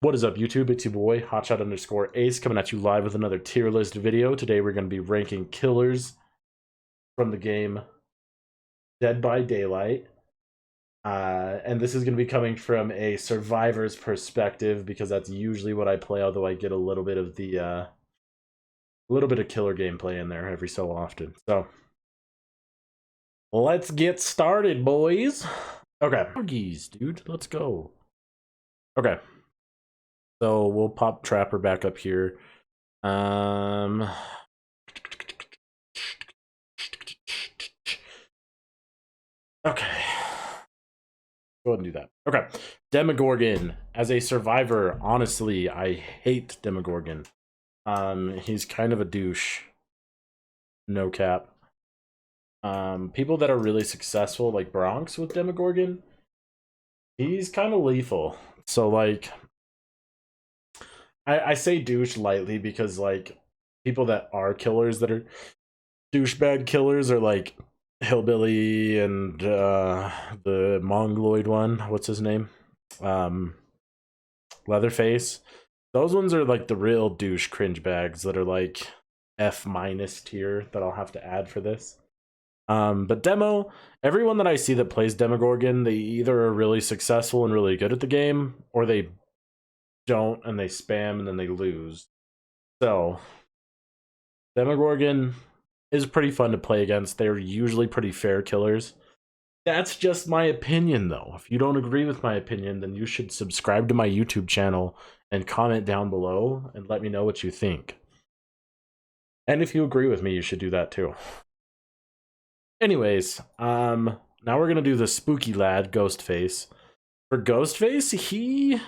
What is up, YouTube? It's your boy, Hotshot_Ace, coming at you live with another tier list video. Today we're going to be ranking killers from the game Dead by Daylight. And this is going to be coming from a survivor's perspective, because that's usually what I play, although I get a little bit of the killer gameplay in there every so often. So let's get started, boys. Okay, dude, let's go. Okay. So we'll pop Trapper back up here. Okay. Go ahead and do that. Okay. Demogorgon. As a survivor, honestly, I hate Demogorgon. He's kind of a douche. No cap. People that are really successful, like Bronx with Demogorgon, he's kind of lethal. So, like, I say douche lightly because, like, people that are killers that are douchebag killers are like Hillbilly and the Mongoloid one. What's his name? Leatherface. Those ones are like the real douche cringe bags that are like F- tier that I'll have to add for this. But Demo, everyone that I see that plays Demogorgon, they either are really successful and really good at the game, or they don't and they spam and then they lose. So Demogorgon is pretty fun to play against. They're usually pretty fair killers. That's just my opinion, though. If you don't agree with my opinion, then you should subscribe to my YouTube channel and comment down below and let me know what you think. And if you agree with me, you should do that too. Anyways, now we're gonna do the spooky lad, Ghostface. For Ghostface, he...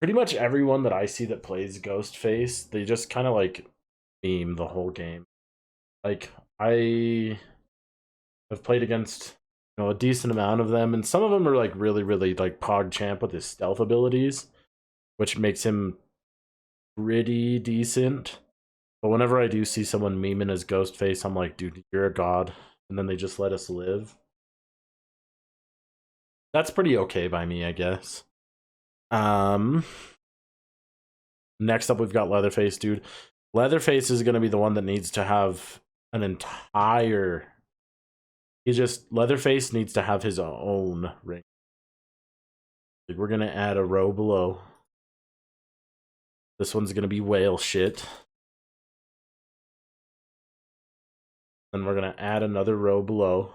pretty much everyone that I see that plays Ghostface, they just kind of like meme the whole game. Like, I have played against, you know, a decent amount of them, and some of them are like really like PogChamp with his stealth abilities, which makes him pretty decent. But whenever I do see someone memeing as Ghostface, I'm like, dude, you're a god. And then they just let us live. That's pretty okay by me, I guess. Next up, we've got Leatherface, dude. Leatherface is going to be the one that needs to have an entire... Leatherface needs to have his own ring. We're going to add a row below. This one's going to be whale shit. Then we're going to add another row below.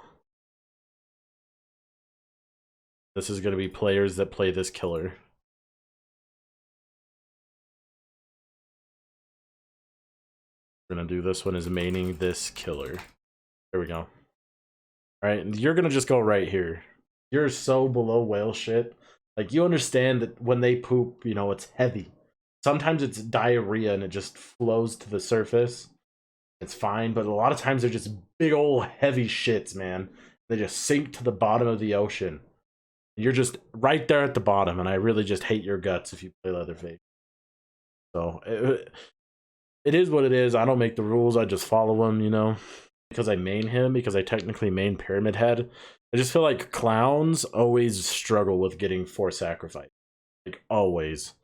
This is going to be players that play this killer. We're going to do this one as maining this killer. There we go. Alright, you're going to just go right here. You're so below whale shit. Like, you understand that when they poop, you know, it's heavy. Sometimes it's diarrhea and it just flows to the surface. It's fine, but a lot of times they're just big old heavy shits, man. They just sink to the bottom of the ocean. You're just right there at the bottom, and I really just hate your guts if you play Leatherface. So, it is what it is. I don't make the rules, I just follow them, you know? Because I main him, because I technically main Pyramid Head. I just feel like clowns always struggle with getting 4 sacrifice. Like, always.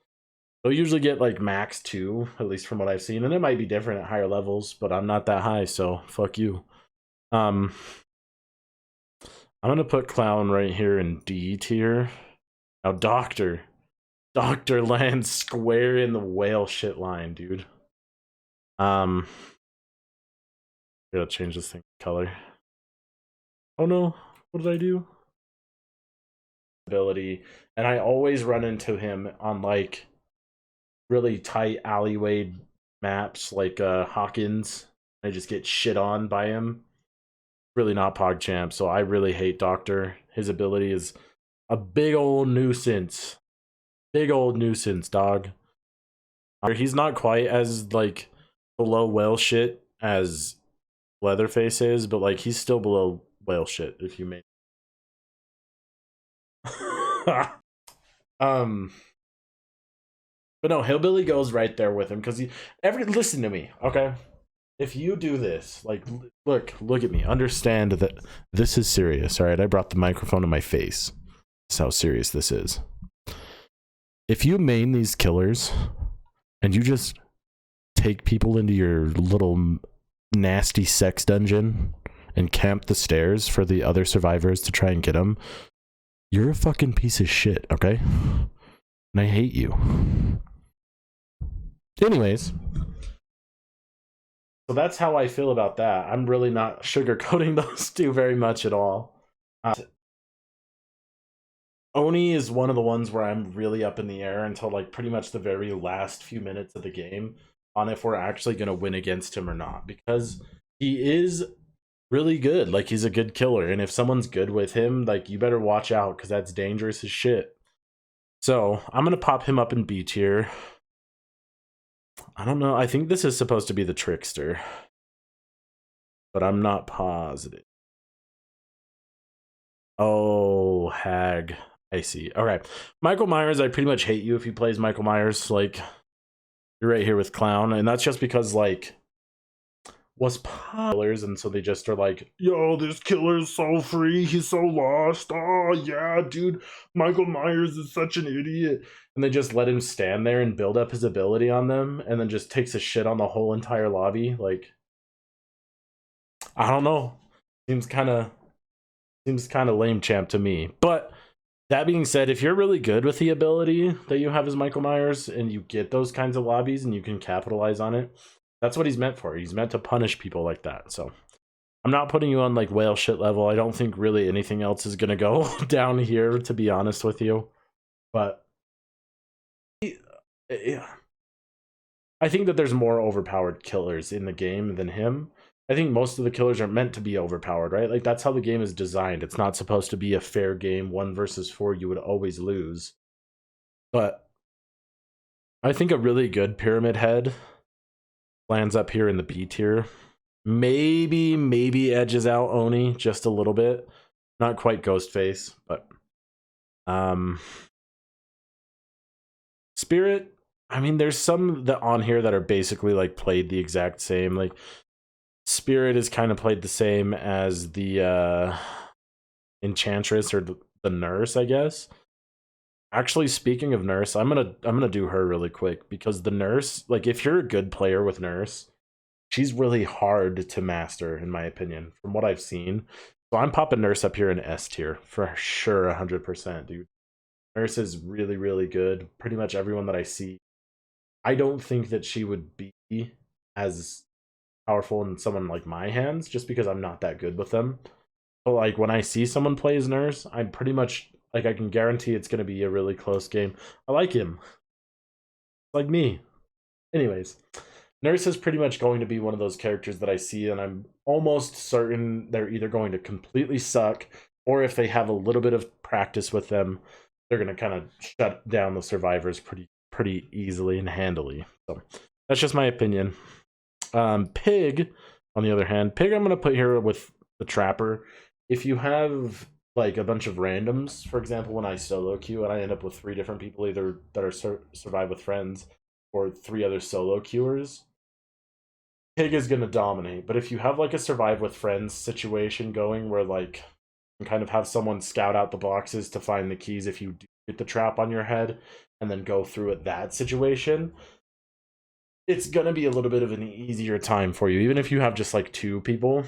They'll usually get like max 2, at least from what I've seen, and it might be different at higher levels, but I'm not that high, so fuck you. I'm gonna put Clown right here in D tier. Now Doctor lands square in the whale shit line, dude. I gotta change this thing color. Oh no, what did I do? Ability, and I always run into him on like really tight alleyway maps like Hawkins. I just get shit on by him. Really not PogChamp, so I really hate Doctor. His ability is a big old nuisance. Big old nuisance, dog. He's not quite as like below whale shit as Leatherface is, but like he's still below whale shit if you may. But no, Hillbilly goes right there with him because listen to me, okay? If you do this, like, look at me, understand that this is serious, all right? I brought the microphone to my face. That's how serious this is. if you main these killers and you just take people into your little nasty sex dungeon and camp the stairs for the other survivors to try and get them, you're a fucking piece of shit, okay? And I hate you. Anyways, so that's how I feel about that. I'm really not sugarcoating those two very much at all. Oni is one of the ones where I'm really up in the air until like pretty much the very last few minutes of the game on if we're actually going to win against him or not, because he is really good. Like, he's a good killer, and if someone's good with him, like, you better watch out, because that's dangerous as shit. So I'm gonna pop him up in B tier. I don't know, I think this is supposed to be the Trickster, but I'm not positive. Oh, Hag, I see. Okay, Michael Myers, I pretty much hate you if he plays Michael Myers. Like, you're right here with Clown, and that's just because, like, was killers, and so they just are like, yo, this killer is so free, he's so lost, oh yeah, dude, Michael Myers is such an idiot, and they just let him stand there and build up his ability on them, and then just takes a shit on the whole entire lobby. Like, I don't know, seems kind of lame, champ, to me. But that being said, if you're really good with the ability that you have as Michael Myers and you get those kinds of lobbies and you can capitalize on it, that's what he's meant for. He's meant to punish people like that. So I'm not putting you on like whale shit level. I don't think really anything else is gonna go down here, to be honest with you. But yeah, I think that there's more overpowered killers in the game than him. I think most of the killers are meant to be overpowered, right? Like, that's how the game is designed. It's not supposed to be a fair game, 1 versus 4, you would always lose. But I think a really good Pyramid Head lands up here in the B tier. Maybe edges out Oni just a little bit. Not quite Ghostface, but Spirit, I mean, there's some that on here that are basically like played the exact same. Like, Spirit is kind of played the same as the Enchantress or the Nurse, I guess. Actually, speaking of Nurse, I'm gonna do her really quick, because the Nurse, like, if you're a good player with Nurse, she's really hard to master, in my opinion, from what I've seen. So I'm popping Nurse up here in S tier for sure, 100%, dude. Nurse is really, really good. Pretty much everyone that I see, I don't think that she would be as powerful in someone like my hands, just because I'm not that good with them. But like, when I see someone play as Nurse, I'm pretty much like, I can guarantee it's going to be a really close game. I like him. Like me. Anyways, Nurse is pretty much going to be one of those characters that I see, and I'm almost certain they're either going to completely suck, or if they have a little bit of practice with them, they're going to kind of shut down the survivors pretty easily and handily. So that's just my opinion. Pig, on the other hand, Pig I'm going to put here with the Trapper. If you have like a bunch of randoms, for example, when I solo queue and I end up with 3 different people, either that are survive with friends or 3 other solo queuers, Pig is going to dominate. But if you have like a survive with friends situation going, where like you kind of have someone scout out the boxes to find the keys if you do get the trap on your head, and then go through it, that situation, it's going to be a little bit of an easier time for you. Even if you have just like 2 people,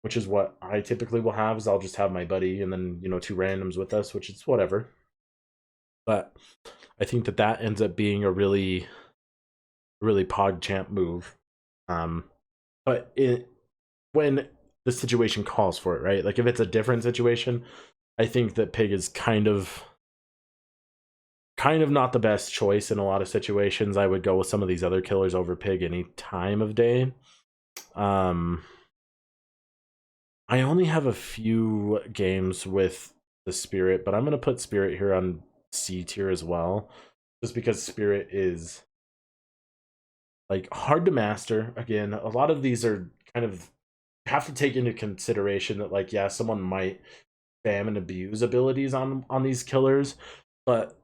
which is what I typically will have, is I'll just have my buddy and then, you know, 2 randoms with us, which is whatever. But I think that that ends up being a really PogChamp move. But when the situation calls for it, right? Like, if it's a different situation, I think that Pig is kind of not the best choice in a lot of situations. I would go with some of these other killers over Pig any time of day. I only have a few games with the Spirit, but I'm going to put Spirit here on C tier as well, just because Spirit is like hard to master. Again, a lot of these are kind of, have to take into consideration that, like, yeah, someone might spam and abuse abilities on these killers, but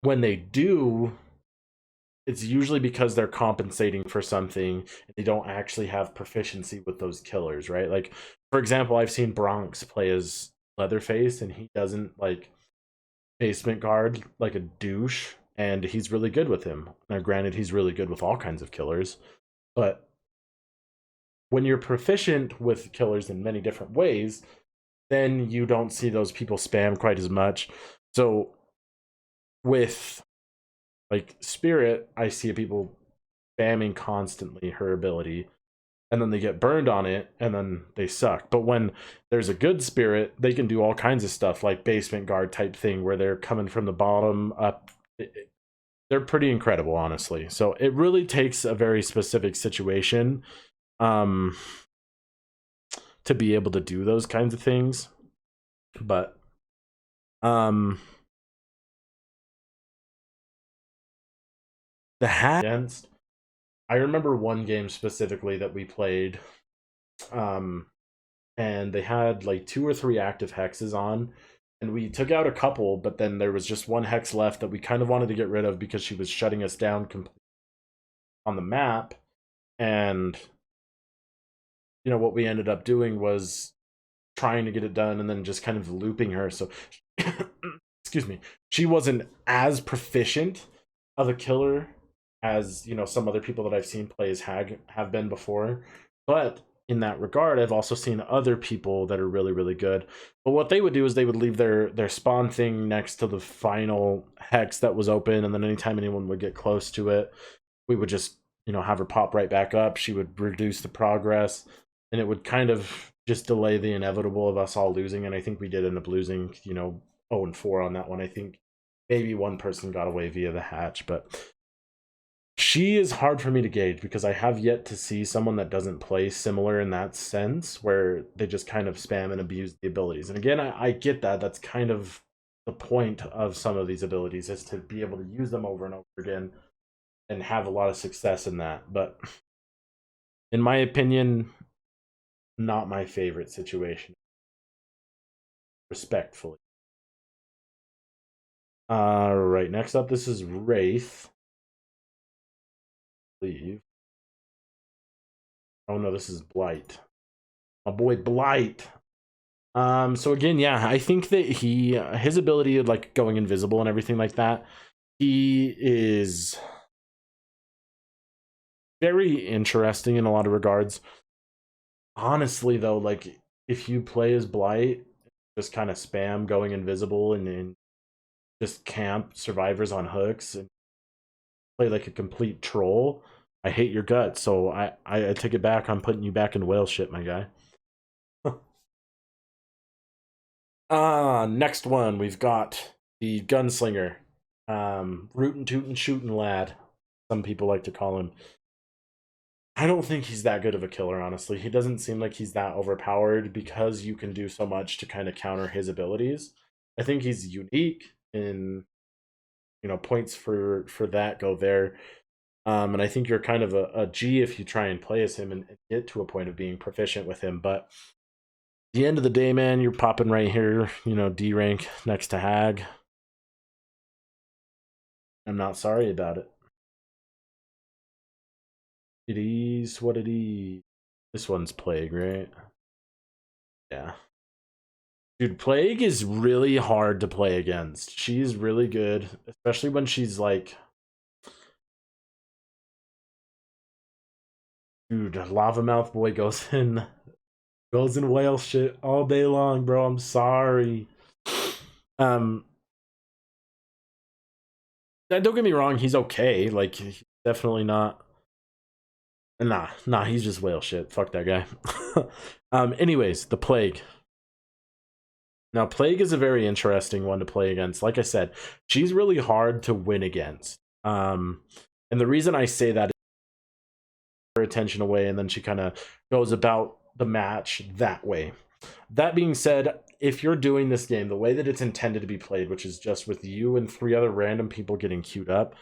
when they do, it's usually because they're compensating for something and they don't actually have proficiency with those killers, right? Like, for example, I've seen Bronx play as Leatherface, and he doesn't like basement guard like a douche, and he's really good with him. Now, granted, he's really good with all kinds of killers, but when you're proficient with killers in many different ways, then you don't see those people spam quite as much. So with like Spirit, I see people spamming constantly her ability, and then they get burned on it, and then they suck. But when there's a good Spirit, they can do all kinds of stuff, like basement guard type thing, where they're coming from the bottom up. They're pretty incredible, honestly. So it really takes a very specific situation to be able to do those kinds of things. But the hack against, I remember one game specifically that we played, and they had like 2 or 3 active hexes on, and we took out a couple, but then there was just one hex left that we kind of wanted to get rid of because she was shutting us down completely on the map. And what we ended up doing was trying to get it done and then just kind of looping her. So excuse me, she wasn't as proficient of a killer as some other people that I've seen play as have been before. But in that regard, I've also seen other people that are really, really good. But what they would do is they would leave their spawn thing next to the final hex that was open, and then anytime anyone would get close to it, we would just have her pop right back up. She would reduce the progress, and it would kind of just delay the inevitable of us all losing. And I think we did end up losing 0-4 on that one. I think maybe one person got away via the hatch, but she is hard for me to gauge because I have yet to see someone that doesn't play similar in that sense, where they just kind of spam and abuse the abilities. And again, I get that. That's kind of the point of some of these abilities, is to be able to use them over and over again and have a lot of success in that. But in my opinion, not my favorite situation, respectfully. Right, next up, this is Wraith. Leave. Oh no, this is Blight. My boy Blight. So again, yeah, I think that his ability of like going invisible and everything like that, he is very interesting in a lot of regards. Honestly though, like if you play as Blight, just kind of spam going invisible and just camp survivors on hooks and play like a complete troll, I hate your guts. So I take it back. I'm putting you back in whale shit, my guy. Next one, we've got the Gunslinger. Rootin' tootin' shootin' lad, some people like to call him. I don't think he's that good of a killer, honestly. He doesn't seem like he's that overpowered because you can do so much to kind of counter his abilities. I think he's unique, in points for that go there. And I think you're kind of a G if you try and play as him and get to a point of being proficient with him. But at the end of the day, man, you're popping right here, D rank next to Hag. I'm not sorry about it. It is what it is. This one's Plague, right? Yeah. Dude, Plague is really hard to play against. She's really good, especially when she's like... Dude, Lava Mouth Boy goes in whale shit all day long, bro. I'm sorry. Don't get me wrong, he's okay. Like, he's definitely not... Nah, he's just whale shit. Fuck that guy. Anyways, the Plague. Now, Plague is a very interesting one to play against. Like I said, she's really hard to win against. And the reason I say that is her attention away, and then she kind of goes about the match that way. That being said, if you're doing this game the way that it's intended to be played, which is just with you and 3 other random people getting queued up,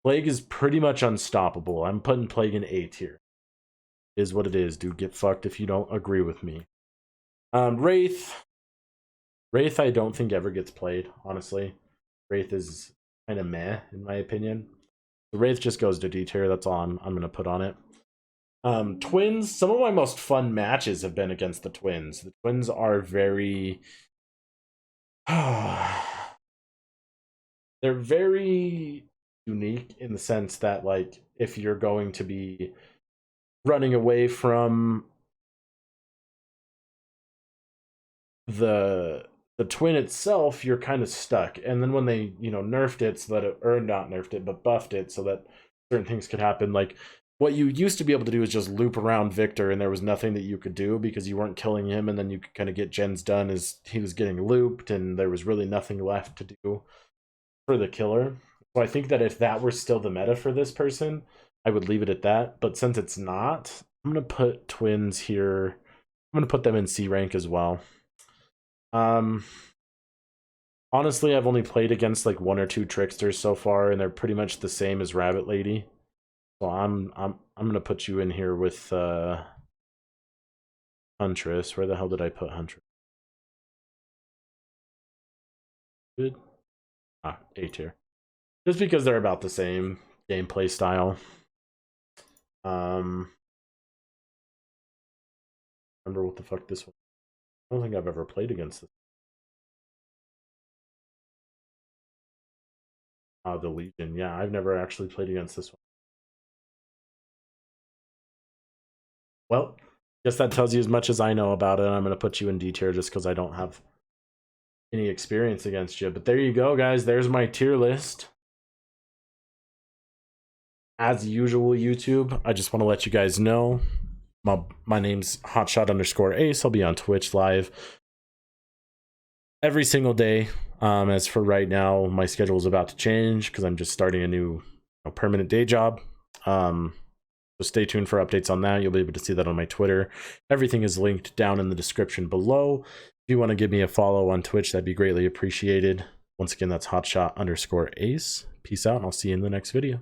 Plague is pretty much unstoppable. I'm putting Plague in A tier. Is what it is, dude. Get fucked if you don't agree with me. Wraith, I don't think ever gets played, honestly. Wraith is kind of meh, in my opinion. The Wraith just goes to D tier. That's all I'm going to put on it. Twins, some of my most fun matches have been against the Twins. The Twins are very... they're very unique in the sense that, like, if you're going to be running away from the twin itself, you're kind of stuck. And then when they, you know, nerfed it so that it, or not nerfed it, but buffed it so that certain things could happen, like what you used to be able to do is just loop around Victor and there was nothing that you could do because you weren't killing him, and then you could kind of get gens done as he was getting looped and there was really nothing left to do for the killer. So I think that if that were still the meta for this person, I would leave it at that. But since it's not, I'm going to put twins here. I'm going to put them in C rank as well. Honestly, I've only played against like 1 or 2 tricksters so far, and they're pretty much the same as Rabbit Lady. So I'm gonna put you in here with Huntress. Where the hell did I put Huntress? Good. Ah, A tier. Just because they're about the same gameplay style. Remember what the fuck this one? I don't think I've ever played against this. The Legion. Yeah, I've never actually played against this one. Well, guess that tells you as much as I know about it. I'm going to put you in D tier just because I don't have any experience against you. But there you go, guys. There's my tier list. As usual, YouTube, I just want to let you guys know my name's hotshot_ace. I'll be on Twitch live every single day. As for right now, my schedule is about to change because I'm just starting a new permanent day job. So stay tuned for updates on that. You'll be able to see that on my Twitter. Everything is linked down in the description below. If you want to give me a follow on Twitch, that'd be greatly appreciated. Once again, that's hotshot_ace. Peace out, and I'll see you in the next video.